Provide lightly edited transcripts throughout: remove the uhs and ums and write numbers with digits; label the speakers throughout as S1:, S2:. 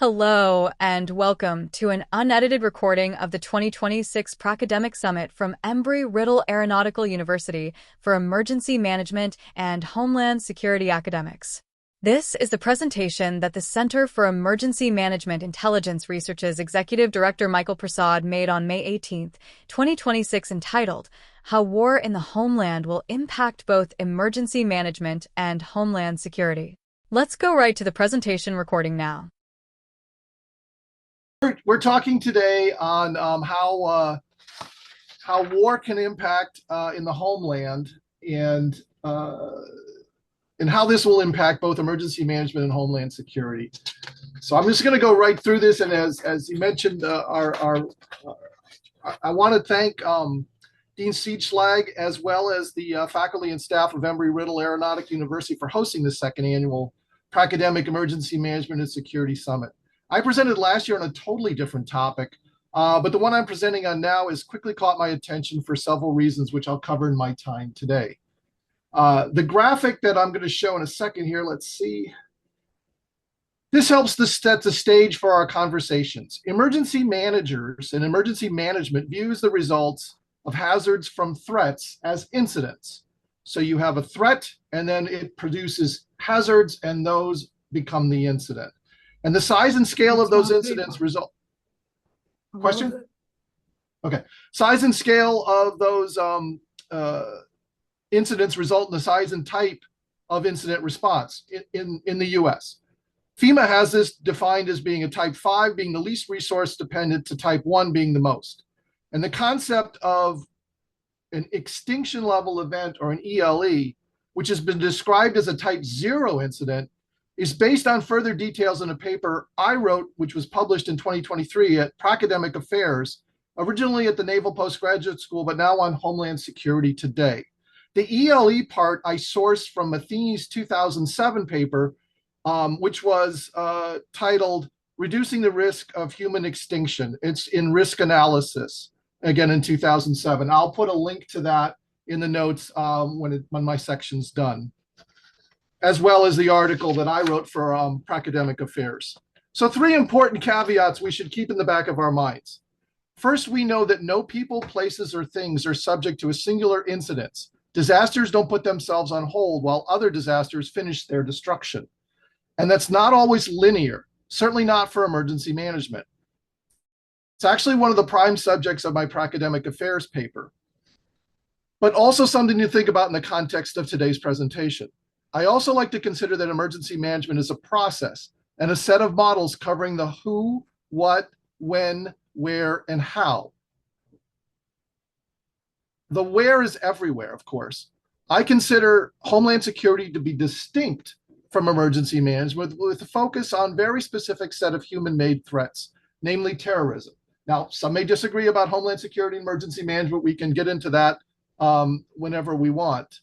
S1: Hello and welcome to an unedited recording of the 2026 Pracademic Summit from Embry-Riddle Aeronautical University for Emergency Management and Homeland Security Academics. This is the presentation that the Center for Emergency Management Intelligence Research's Executive Director Michael Prasad made on May 18, 2026, entitled, How War in the Homeland Will Impact Both Emergency Management and Homeland Security. Let's go right to the presentation recording now.
S2: We're talking today on how war can impact in the homeland and how this will impact both emergency management and homeland security. So I'm just going to go right through this, and as you mentioned, I want to thank Dean Siegschlag as well as the faculty and staff of Embry-Riddle Aeronautical University for hosting the second annual Pracademic Emergency Management and Security Summit. I presented last year on a totally different topic, but the one I'm presenting on now has quickly caught my attention for several reasons, which I'll cover in my time today. The graphic that I'm going to show in a second here, let's see. This helps to set the stage for our conversations. Emergency managers and emergency management views the results of hazards from threats as incidents. So you have a threat, and then it produces hazards, and those become the incident. And the size and scale of those incidents result. Question? Okay. Size and scale of those incidents result in the size and type of incident response in the US. FEMA has this defined as being a type 5 being the least resource dependent to type 1 being the most. And the concept of an extinction level event, or an ELE, which has been described as a type 0 incident, is based on further details in a paper I wrote, which was published in 2023 at Pracademic Affairs, originally at the Naval Postgraduate School, but now on Homeland Security Today. The ELE part I sourced from Matheny's 2007 paper, which was titled Reducing the Risk of Human Extinction. It's in Risk Analysis, again in 2007. I'll put a link to that in the notes when my section's done, as well as the article that I wrote for Pracademic Affairs. So 3 important caveats we should keep in the back of our minds. First, we know that no people, places, or things are subject to a singular incident. Disasters don't put themselves on hold while other disasters finish their destruction. And that's not always linear, certainly not for emergency management. It's actually one of the prime subjects of my Pracademic Affairs paper, but also something to think about in the context of today's presentation. I also like to consider that emergency management is a process and a set of models covering the who, what, when, where, and how. The where is everywhere, of course. I consider Homeland Security to be distinct from emergency management with a focus on very specific set of human-made threats, namely terrorism. Now, some may disagree about Homeland Security and emergency management. We can get into that whenever we want.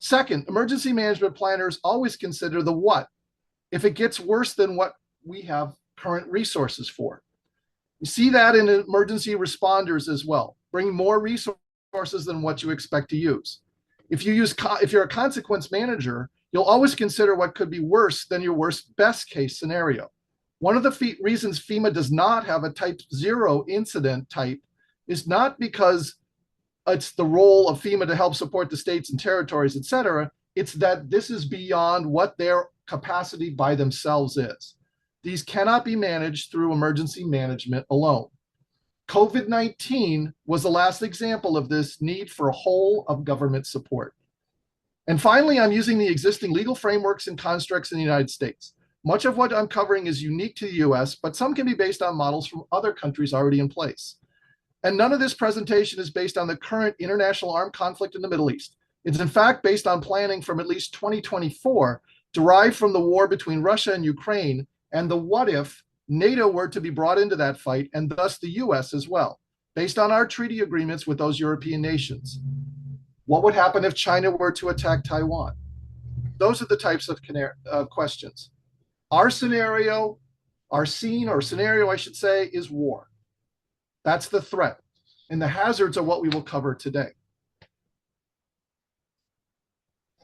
S2: Second, emergency management planners always consider the what, if it gets worse than what we have current resources for. You see that in emergency responders as well. Bring more resources than what you expect to use. If you're a consequence manager, you'll always consider what could be worse than your worst best case scenario. One of the reasons FEMA does not have a type 0 incident type is not because it's the role of FEMA to help support the states and territories, et cetera. It's that this is beyond what their capacity by themselves is. These cannot be managed through emergency management alone. COVID-19 was the last example of this need for a whole of government support. And finally, I'm using the existing legal frameworks and constructs in the United States. Much of what I'm covering is unique to the US, but some can be based on models from other countries already in place. And none of this presentation is based on the current international armed conflict in the Middle East. It's in fact based on planning from at least 2024, derived from the war between Russia and Ukraine, and the what if NATO were to be brought into that fight, and thus the US as well, based on our treaty agreements with those European nations. What would happen if China were to attack Taiwan? Those are the types of questions. Our scenario, our scene or scenario, I should say, is war. That's the threat. And the hazards are what we will cover today.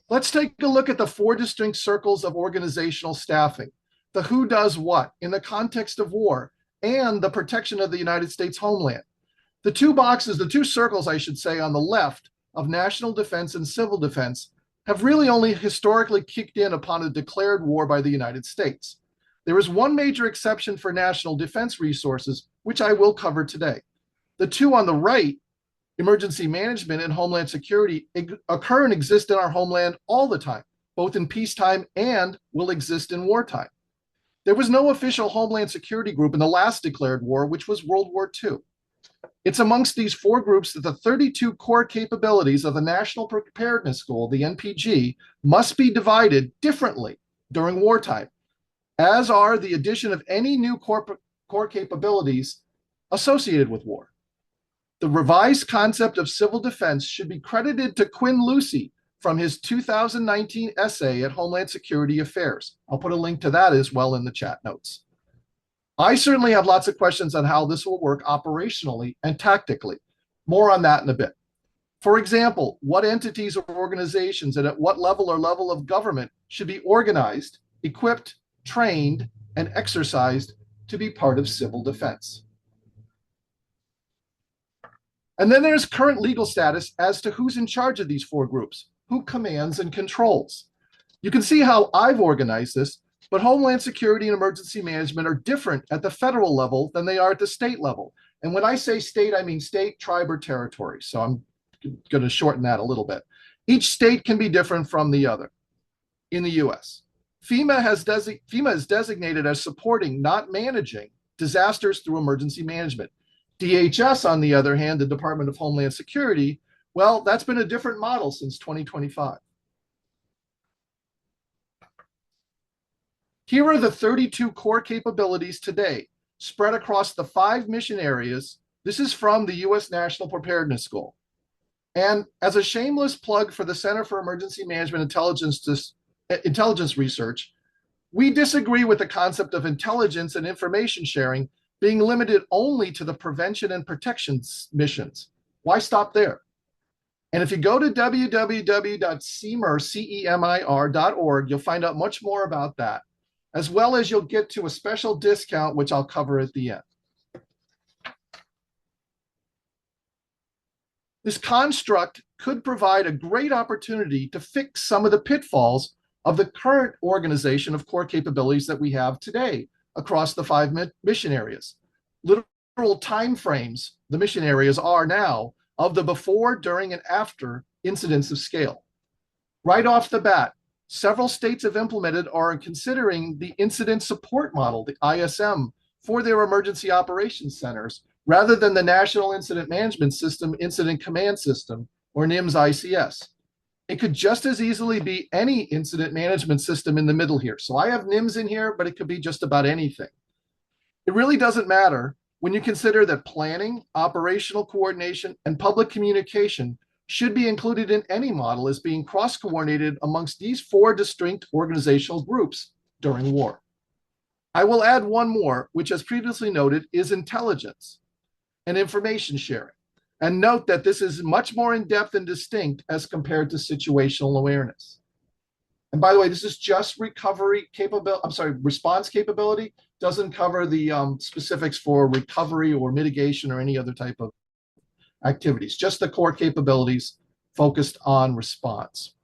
S2: Let's take a look at the 4 distinct circles of organizational staffing. the who does what in the context of war, and the protection of the United States homeland. The two boxes, the two circles, I should say, on the left of national defense and civil defense have really only historically kicked in upon a declared war by the United States. There is one major exception for national defense resources, which I will cover today. The two on the right, emergency management and homeland security, occur and exist in our homeland all the time, both in peacetime and will exist in wartime. There was no official homeland security group in the last declared war, which was World War II. It's amongst these four groups that the 32 core capabilities of the National Preparedness Goal, the NPG, must be divided differently during wartime, as are the addition of any new core capabilities associated with war. The revised concept of civil defense should be credited to Quinn Lucy from his 2019 essay at Homeland Security Affairs. I'll put a link to that as well in the chat notes. I certainly have lots of questions on how this will work operationally and tactically. More on that in a bit. For example, what entities or organizations and at what level or level of government should be organized, equipped, trained, and exercised to be part of civil defense? And then there's current legal status as to who's in charge of these four groups, who commands and controls. You can see how I've organized this, but Homeland Security and Emergency Management are different at the federal level than they are at the state level. And when I say state, I mean state, tribe, or territory. So I'm going to shorten that a little bit. Each state can be different from the other in the US. FEMA is designated as supporting, not managing, disasters through emergency management. DHS, on the other hand, the Department of Homeland Security, well, that's been a different model since 2025. Here are the 32 core capabilities today, spread across the 5 mission areas. This is from the U.S. National Preparedness Goal. And as a shameless plug for the Center for Emergency Management Intelligence Research, we disagree with the concept of intelligence and information sharing being limited only to the prevention and protection missions. Why stop there? And if you go to www.cemir.org, you'll find out much more about that, as well as you'll get to a special discount, which I'll cover at the end. This construct could provide a great opportunity to fix some of the pitfalls of the current organization of core capabilities that we have today across the 5 mission areas. Literal time frames the mission areas are now of the before, during, and after incidents of scale. Right off the bat, several states have implemented or are considering the Incident Support Model, the ISM, for their emergency operations centers, rather than the National Incident Management System, Incident Command System, or NIMS ICS. It could just as easily be any incident management system in the middle here. So I have NIMS in here, but it could be just about anything. It really doesn't matter when you consider that planning, operational coordination, and public communication should be included in any model as being cross-coordinated amongst these 4 distinct organizational groups during war. I will add one more, which, as previously noted, is intelligence and information sharing. And note that this is much more in-depth and distinct as compared to situational awareness. And by the way, this is just response capability. Doesn't cover the specifics for recovery or mitigation or any other type of activities, just the core capabilities focused on response.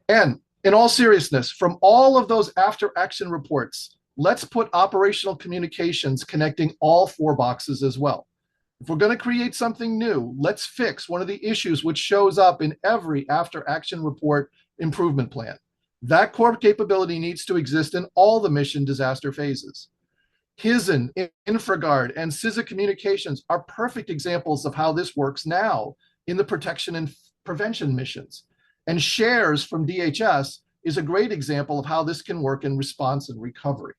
S2: And in all seriousness, from all of those after action reports, let's put operational communications connecting all 4 boxes as well. If we're going to create something new, let's fix one of the issues which shows up in every after action report improvement plan. That core capability needs to exist in all the mission disaster phases. HISN, InfraGard, and CISA communications are perfect examples of how this works now in the protection and prevention missions. And shares from DHS is a great example of how this can work in response and recovery.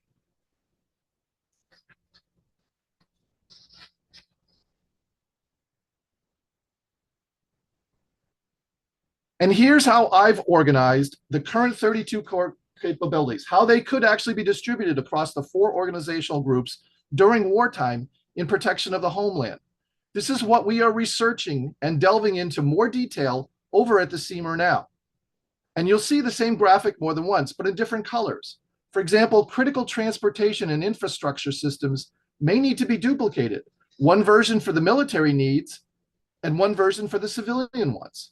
S2: And here's how I've organized the current 32 core capabilities, how they could actually be distributed across the 4 organizational groups during wartime in protection of the homeland. This is what we are researching and delving into more detail over at the CEMIR now. And you'll see the same graphic more than once, but in different colors. For example, critical transportation and infrastructure systems may need to be duplicated. One version for the military needs and one version for the civilian ones.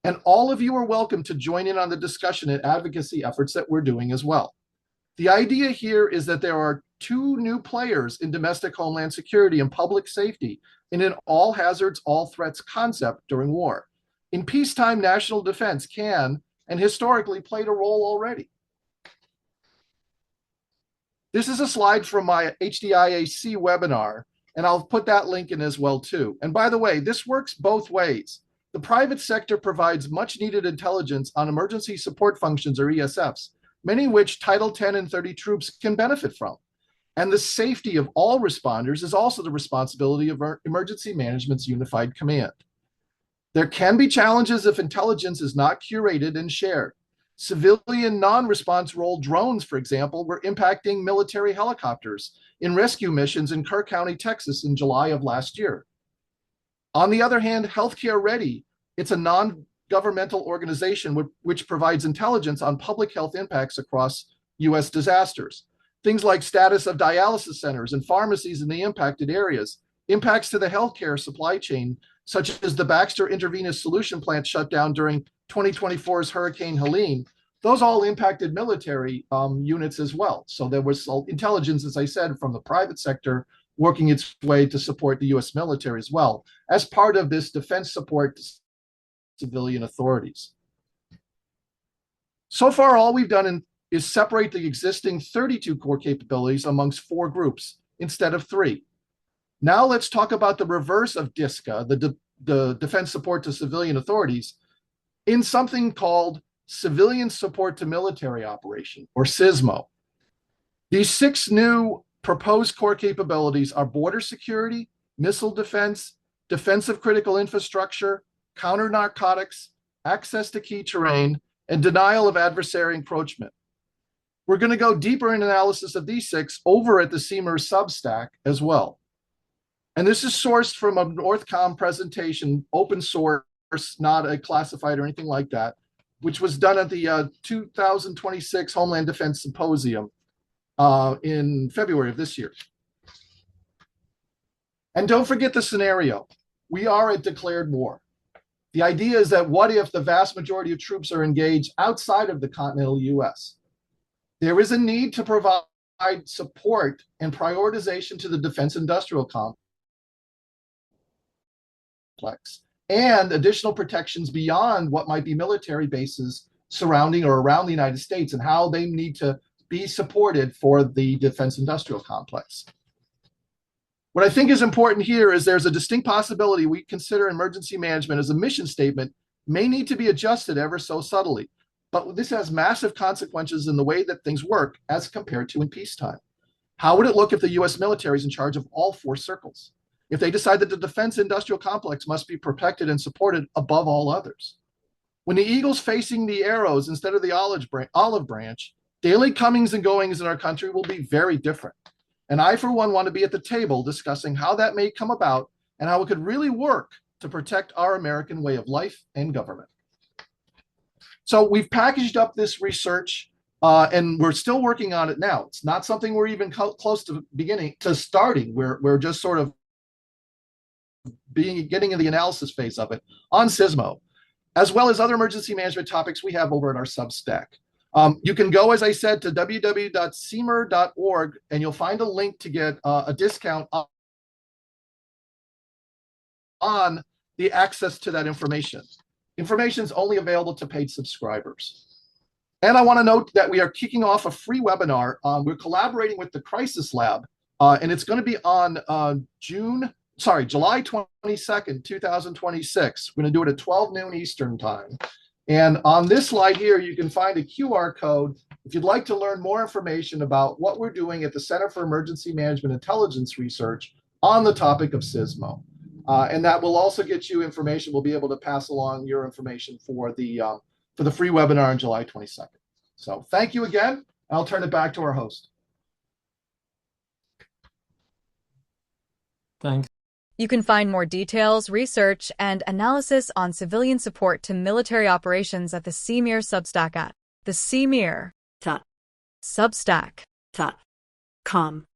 S2: And all of you are welcome to join in on the discussion and advocacy efforts that we're doing as well. The idea here is that there are two new players in domestic homeland security and public safety in an all hazards, all threats concept during war. In peacetime, national defense can and historically played a role already. This is a slide from my HDIAC webinar, and I'll put that link in as well too. And by the way, this works both ways. The private sector provides much needed intelligence on emergency support functions, or ESFs, many of which Title 10 and 30 troops can benefit from. And the safety of all responders is also the responsibility of our Emergency Management's Unified Command. There can be challenges if intelligence is not curated and shared. Civilian non-response role drones, for example, were impacting military helicopters in rescue missions in Kirk County, Texas in July of last year. On the other hand, Healthcare Ready, it's a non-governmental organization which provides intelligence on public health impacts across U.S. disasters. Things like status of dialysis centers and pharmacies in the impacted areas, impacts to the healthcare supply chain, such as the Baxter Intravenous Solution Plant shutdown during 2024's Hurricane Helene, those all impacted military units as well. So there was intelligence, as I said, from the private sector working its way to support the U.S. military as well, as part of this defense support to civilian authorities. So far, all we've done is separate the existing 32 core capabilities amongst 4 groups instead of 3. Now let's talk about the reverse of DISCA, the defense support to civilian authorities, in something called Civilian Support to Military Operation, or CISMO. These 6 new proposed core capabilities are border security, missile defense, defense of critical infrastructure, counter narcotics, access to key terrain, and denial of adversary encroachment. We're going to go deeper in analysis of these 6 over at the CMER Substack as well. And this is sourced from a Northcom presentation, open source, not a classified or anything like that, which was done at the 2026 Homeland Defense Symposium in February of this year. And don't forget the scenario. We are at declared war. The idea is that what if the vast majority of troops are engaged outside of the continental US? There is a need to provide support and prioritization to the defense industrial complex and additional protections beyond what might be military bases surrounding or around the United States and how they need to be supported for the defense industrial complex. What I think is important here is there's a distinct possibility we consider emergency management as a mission statement may need to be adjusted ever so subtly, but this has massive consequences in the way that things work as compared to in peacetime. How would it look if the US military is in charge of all 4 circles? If they decide that the defense industrial complex must be protected and supported above all others? When the eagle's facing the arrows instead of the olive branch, daily comings and goings in our country will be very different. And I, for one, want to be at the table discussing how that may come about and how it could really work to protect our American way of life and government. So we've packaged up this research and we're still working on it now. It's not something we're even close to starting. We're just sort of getting in the analysis phase of it on CISMO, as well as other emergency management topics we have over at our Substack. You can go, as I said, to www.cmer.org, and you'll find a link to get a discount on the access to that information. Information is only available to paid subscribers. And I want to note that we are kicking off a free webinar. We're collaborating with the Crisis Lab, and it's going to be on July 22nd, 2026. We're going to do it at 12 noon Eastern time. And on this slide here, you can find a QR code if you'd like to learn more information about what we're doing at the Center for Emergency Management Intelligence Research on the topic of CISMO. And that will also get you information. We'll be able to pass along your information for the free webinar on July 22nd. So thank you again. I'll turn it back to our host.
S3: Thanks.
S1: You can find more details, research, and analysis on civilian support to military operations at the CMIR Substack at the CMIR
S3: Substack.
S1: Substack.
S3: Com.